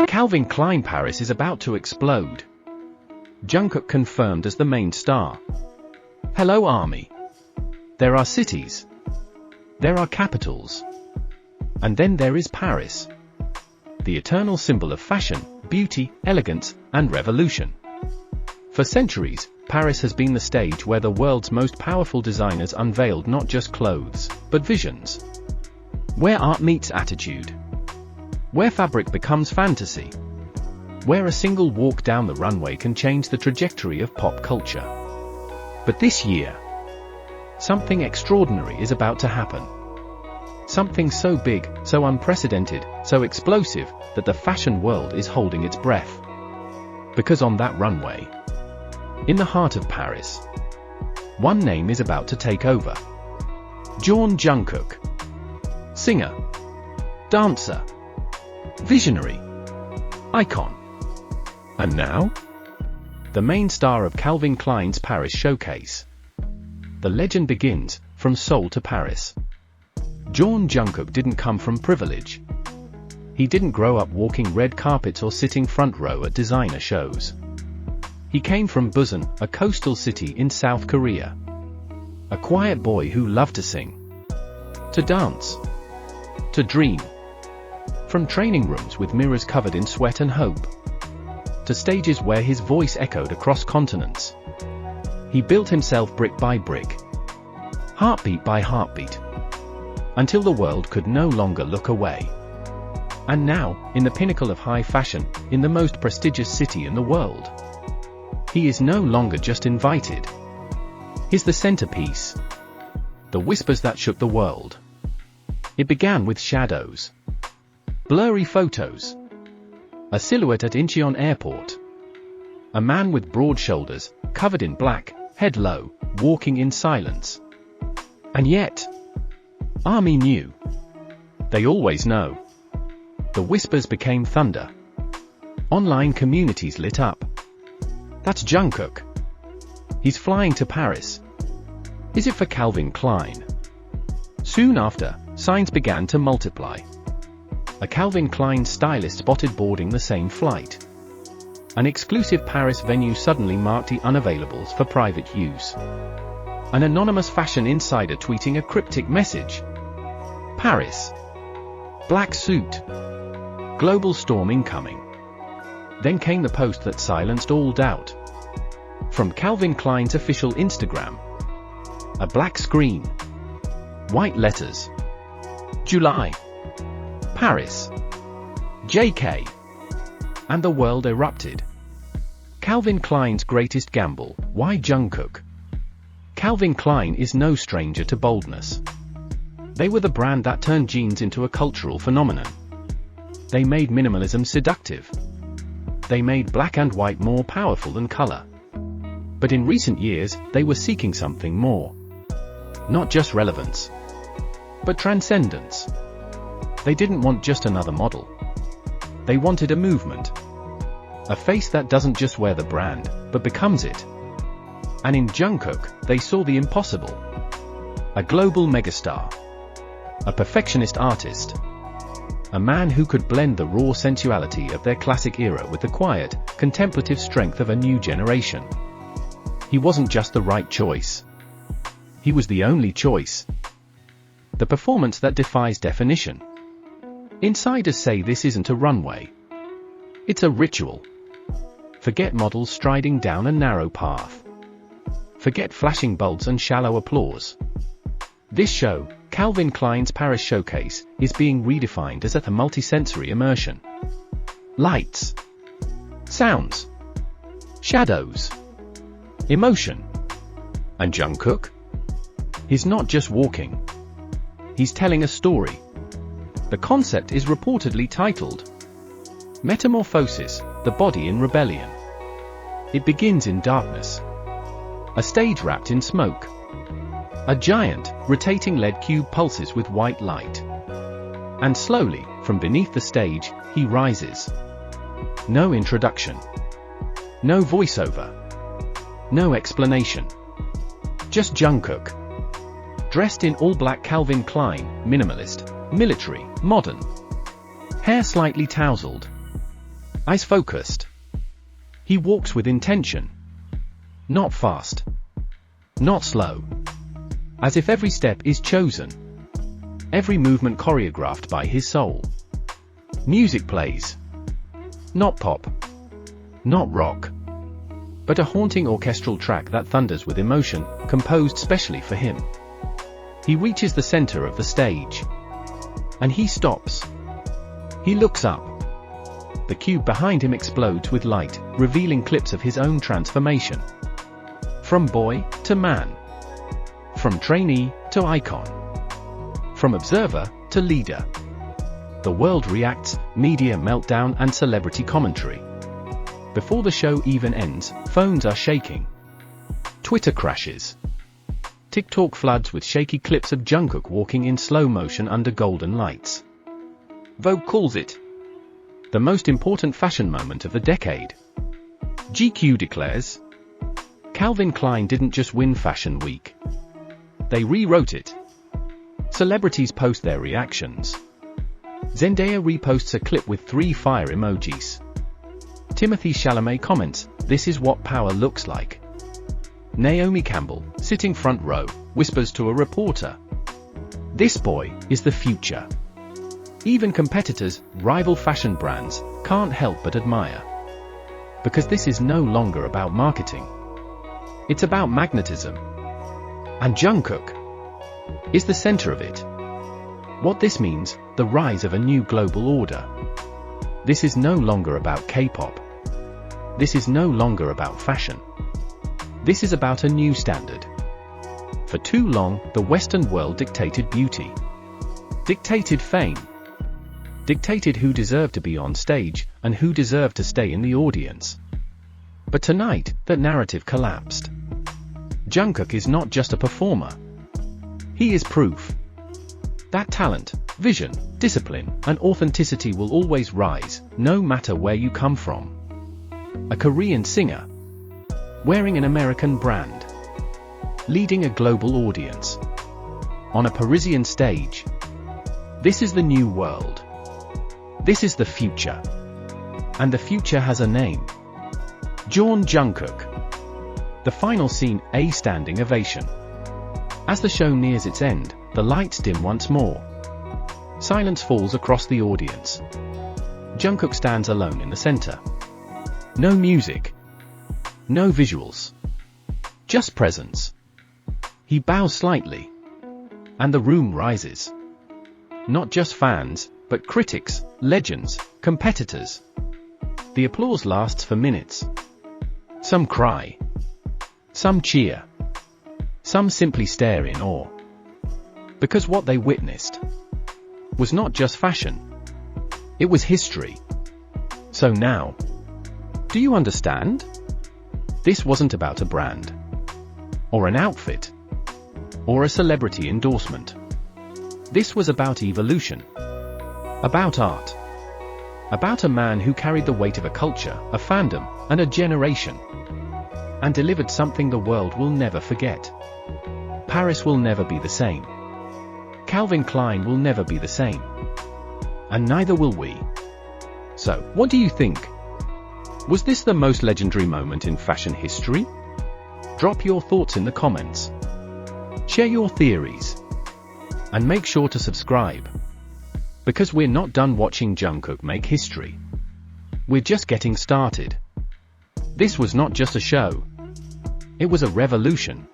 Calvin Klein Paris is about to explode. Jungkook confirmed as the main star. Hello Army. There are cities. There are capitals. And then there is Paris. The eternal symbol of fashion, beauty, elegance, and revolution. For centuries, Paris has been the stage where the world's most powerful designers unveiled not just clothes, but visions. Where art meets attitude. Where fabric becomes fantasy. Where a single walk down the runway can change the trajectory of pop culture. But this year, something extraordinary is about to happen. Something so big, so unprecedented, so explosive, that the fashion world is holding its breath. Because on that runway, in the heart of Paris, one name is about to take over. Jungkook. Singer. Dancer. Visionary. Icon. And now? The main star of Calvin Klein's Paris showcase. The legend begins, from Seoul to Paris. Jungkook didn't come from privilege. He didn't grow up walking red carpets or sitting front row at designer shows. He came from Busan, a coastal city in South Korea. A quiet boy who loved to sing. To dance. To dream. From training rooms with mirrors covered in sweat and hope, to stages where his voice echoed across continents. He built himself brick by brick, heartbeat by heartbeat, until the world could no longer look away. And now, in the pinnacle of high fashion, in the most prestigious city in the world, he is no longer just invited. He's the centerpiece. The whispers that shook the world. It began with shadows. Blurry photos. A silhouette at Incheon Airport. A man with broad shoulders, covered in black, head low, walking in silence. And yet, Army knew. They always know. The whispers became thunder. Online communities lit up. That's Jungkook. He's flying to Paris. Is it for Calvin Klein? Soon after, signs began to multiply. A Calvin Klein stylist spotted boarding the same flight. An exclusive Paris venue suddenly marked the unavailables for private use. An anonymous fashion insider tweeting a cryptic message. Paris. Black suit. Global storm incoming. Then came the post that silenced all doubt. From Calvin Klein's official Instagram. A black screen. White letters. July. Paris. JK. And the world erupted. Calvin Klein's greatest gamble, why Jungkook? Calvin Klein is no stranger to boldness. They were the brand that turned jeans into a cultural phenomenon. They made minimalism seductive. They made black and white more powerful than color. But in recent years, they were seeking something more. Not just relevance, but transcendence. They didn't want just another model. They wanted a movement. A face that doesn't just wear the brand, but becomes it. And in Jungkook, they saw the impossible. A global megastar. A perfectionist artist. A man who could blend the raw sensuality of their classic era with the quiet, contemplative strength of a new generation. He wasn't just the right choice. He was the only choice. The performance that defies definition. Insiders say this isn't a runway. It's a ritual. Forget models striding down a narrow path. Forget flashing bulbs and shallow applause. This show, Calvin Klein's Paris Showcase, is being redefined as a multisensory immersion. Lights. Sounds. Shadows. Emotion. And Jungkook? He's not just walking. He's telling a story. The concept is reportedly titled Metamorphosis, the Body in Rebellion. It begins in darkness. A stage wrapped in smoke. A giant, rotating lead cube pulses with white light. And slowly, from beneath the stage, he rises. No introduction. No voiceover. No explanation. Just Jungkook. Dressed in all-black Calvin Klein, minimalist, military, modern. Hair slightly tousled. Eyes focused. He walks with intention. Not fast. Not slow. As if every step is chosen. Every movement choreographed by his soul. Music plays. Not pop. Not rock. But a haunting orchestral track that thunders with emotion, composed specially for him. He reaches the center of the stage. And he stops. He looks up. The cube behind him explodes with light, revealing clips of his own transformation. From boy to man. From trainee to icon. From observer to leader. The world reacts, media meltdown and celebrity commentary. Before the show even ends, phones are shaking. Twitter crashes. TikTok floods with shaky clips of Jungkook walking in slow motion under golden lights. Vogue calls it the most important fashion moment of the decade. GQ declares, Calvin Klein didn't just win Fashion Week. They rewrote it. Celebrities post their reactions. Zendaya reposts a clip with 3 fire emojis. Timothée Chalamet comments, "This is what power looks like." Naomi Campbell, sitting front row, whispers to a reporter, "This boy is the future." Even competitors, rival fashion brands, can't help but admire. Because this is no longer about marketing. It's about magnetism. And Jungkook is the center of it. What this means, the rise of a new global order. This is no longer about K-pop. This is no longer about fashion. This is about a new standard. For too long, the Western world dictated beauty. Dictated fame. Dictated who deserved to be on stage, and who deserved to stay in the audience. But tonight, that narrative collapsed. Jungkook is not just a performer. He is proof that talent, vision, discipline, and authenticity will always rise, no matter where you come from. A Korean singer, wearing an American brand, leading a global audience, on a Parisian stage. This is the new world. This is the future. And the future has a name. Jungkook. The final scene, a standing ovation. As the show nears its end, the lights dim once more. Silence falls across the audience. Jungkook stands alone in the center. No music. No visuals. Just presence. He bows slightly. And the room rises. Not just fans, but critics, legends, competitors. The applause lasts for minutes. Some cry. Some cheer. Some simply stare in awe. Because what they witnessed was not just fashion. It was history. So now, do you understand? This wasn't about a brand. Or an outfit. Or a celebrity endorsement. This was about evolution. About art. About a man who carried the weight of a culture, a fandom, and a generation. And delivered something the world will never forget. Paris will never be the same. Calvin Klein will never be the same. And neither will we. So, what do you think? Was this the most legendary moment in fashion history? Drop your thoughts in the comments. Share your theories. And make sure to subscribe. Because we're not done watching Jungkook make history. We're just getting started. This was not just a show. It was a revolution.